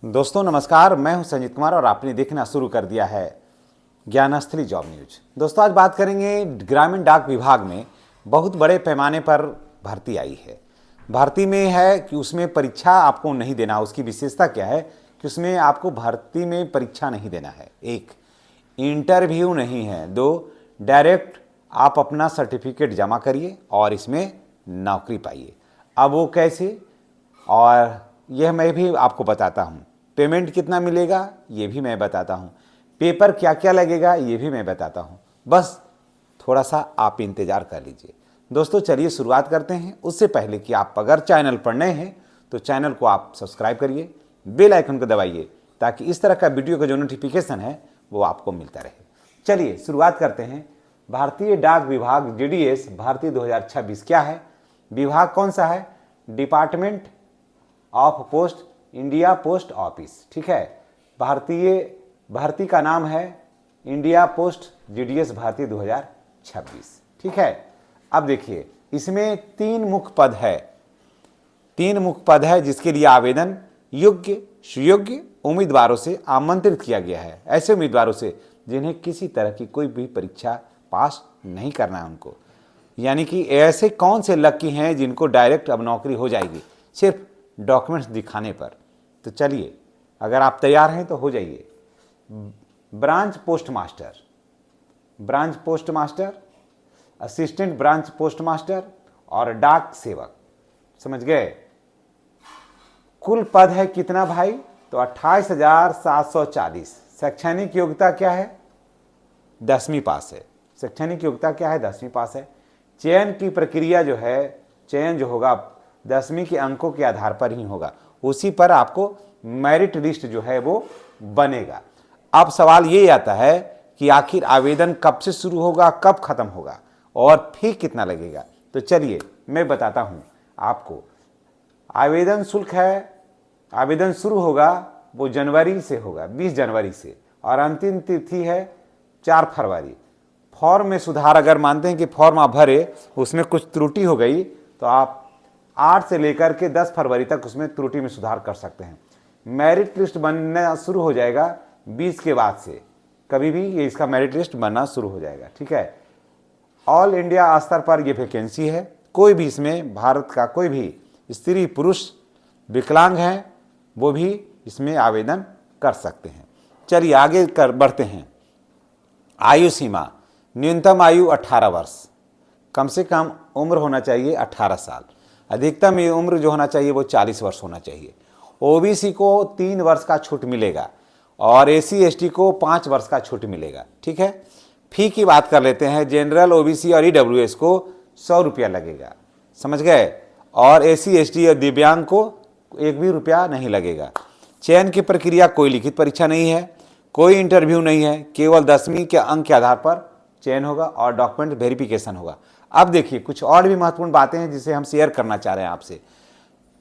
दोस्तों नमस्कार, मैं हूं संजीत कुमार और आपने देखना शुरू कर दिया है ज्ञानस्थली जॉब न्यूज। दोस्तों आज बात करेंगे ग्रामीण डाक विभाग में बहुत बड़े पैमाने पर भर्ती आई है। भर्ती में है कि उसमें परीक्षा आपको नहीं देना। उसकी विशेषता क्या है कि उसमें आपको भर्ती में परीक्षा नहीं देना है। एक, इंटरव्यू नहीं है। दो, डायरेक्ट आप अपना सर्टिफिकेट जमा करिए और इसमें नौकरी पाइए। अब वो कैसे, और यह मैं भी आपको बताता हूँ। पेमेंट कितना मिलेगा ये भी मैं बताता हूँ। पेपर क्या क्या लगेगा ये भी मैं बताता हूँ। बस थोड़ा सा आप इंतज़ार कर लीजिए। दोस्तों चलिए शुरुआत करते हैं। उससे पहले कि आप अगर चैनल पर नए हैं तो चैनल को आप सब्सक्राइब करिए, बेल आइकन को दबाइए ताकि इस तरह का वीडियो का जो नोटिफिकेशन है वो आपको मिलता रहे। चलिए शुरुआत करते हैं। भारतीय डाक विभाग DDS भर्ती 2026 क्या है? विभाग कौन सा है? Department of post India post office. ठीक है, भारतीय भर्ती का नाम है इंडिया पोस्ट DDS भर्ती 2026। ठीक है, अब देखिए इसमें तीन मुख्य पद है जिसके लिए आवेदन योग्य सुयोग्य उम्मीदवारों से आमंत्रित किया गया है। ऐसे उम्मीदवारों से जिन्हें किसी तरह की कोई भी परीक्षा पास नहीं करना है उनको। यानी कि ऐसे कौन से लकी हैं जिनको डायरेक्ट अब नौकरी हो जाएगी सिर्फ डॉक्यूमेंट्स दिखाने पर। तो चलिए अगर आप तैयार हैं तो हो जाइए। Branch post master, assistant branch post master और डाक सेवक। समझ गए? कुल पद है कितना भाई? तो 28,740। शैक्षणिक योग्यता क्या है? 10वीं पास है। शैक्षणिक योग्यता क्या है? 10वीं पास है। चयन की प्रक्रिया जो है, चयन जो होगा 10वीं के अंकों के आधार पर ही होगा। उसी पर आपको मेरिट लिस्ट जो है वो बनेगा। अब सवाल ये आता है कि आखिर आवेदन कब से शुरू होगा, कब खत्म होगा और फी कितना लगेगा। तो चलिए मैं बताता हूँ आपको। आवेदन शुल्क है, आवेदन शुरू होगा वो जनवरी से होगा, 20 जनवरी से, और अंतिम तिथि है 4 फरवरी। फॉर्म में सुधार, अगर मानते हैं कि फॉर्म आप भरे उसमें कुछ त्रुटि हो गई तो आप 8 से लेकर के 10 फरवरी तक उसमें त्रुटि में सुधार कर सकते हैं। मेरिट लिस्ट बनना शुरू हो जाएगा 20 के बाद से, कभी भी ये इसका मेरिट लिस्ट बनना शुरू हो जाएगा। ठीक है, ऑल इंडिया स्तर पर ये वैकेंसी है। कोई भी इसमें भारत का कोई भी स्त्री पुरुष विकलांग हैं वो भी इसमें आवेदन कर सकते हैं। चलिए आगे बढ़ते हैं। आयु सीमा, न्यूनतम आयु 18 वर्ष, कम से कम उम्र होना चाहिए 18 साल, अधिकतम उम्र जो होना चाहिए वो 40 वर्ष होना चाहिए। OBC को 3 वर्ष का छूट मिलेगा और SC ST को 5 वर्ष का छूट मिलेगा। ठीक है, फी की बात कर लेते हैं। जनरल OBC और EWS को 100 रुपया लगेगा। समझ गए? और SC ST और दिव्यांग को 1 भी रुपया नहीं लगेगा। चयन की प्रक्रिया, कोई लिखित परीक्षा नहीं है, कोई इंटरव्यू नहीं है, केवल 10वीं के अंक के आधार पर चयन होगा और डॉक्यूमेंट वेरिफिकेशन होगा। अब देखिए कुछ और भी महत्वपूर्ण बातें हैं जिसे हम शेयर करना चाह रहे हैं आपसे।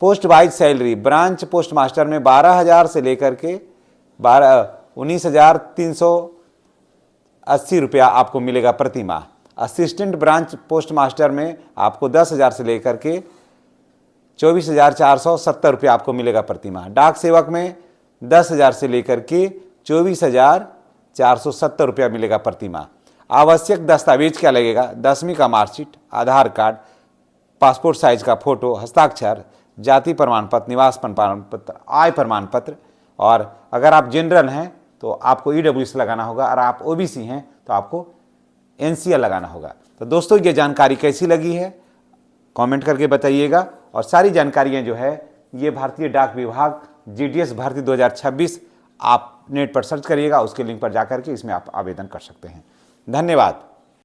Post wise salary, branch post master में 12,000 से लेकर के 19,380 रुपया आपको मिलेगा प्रति माह। असिस्टेंट ब्रांच पोस्ट मास्टर में आपको 10,000 से लेकर के 24,470 रुपया आपको मिलेगा प्रति माह। डाक सेवक में 10,000 से लेकर के 24,470 रुपया मिलेगा प्रति माह। आवश्यक दस्तावेज क्या लगेगा? 10वीं का मार्कशीट, आधार कार्ड, पासपोर्ट साइज का फोटो, हस्ताक्षर, जाति प्रमाण पत्र, निवास प्रमाण पत्र, आय प्रमाण पत्र, और अगर आप जनरल हैं तो आपको EWS लगाना होगा, और आप OBC हैं तो आपको NCL लगाना होगा। तो दोस्तों ये जानकारी कैसी लगी है कमेंट करके बताइएगा। और सारी जानकारियाँ जो है ये भारतीय डाक विभाग DDS भर्ती 2026 आप नेट पर सर्च करिएगा, उसके लिंक पर जाकर के इसमें आप आवेदन कर सकते हैं। धन्यवाद।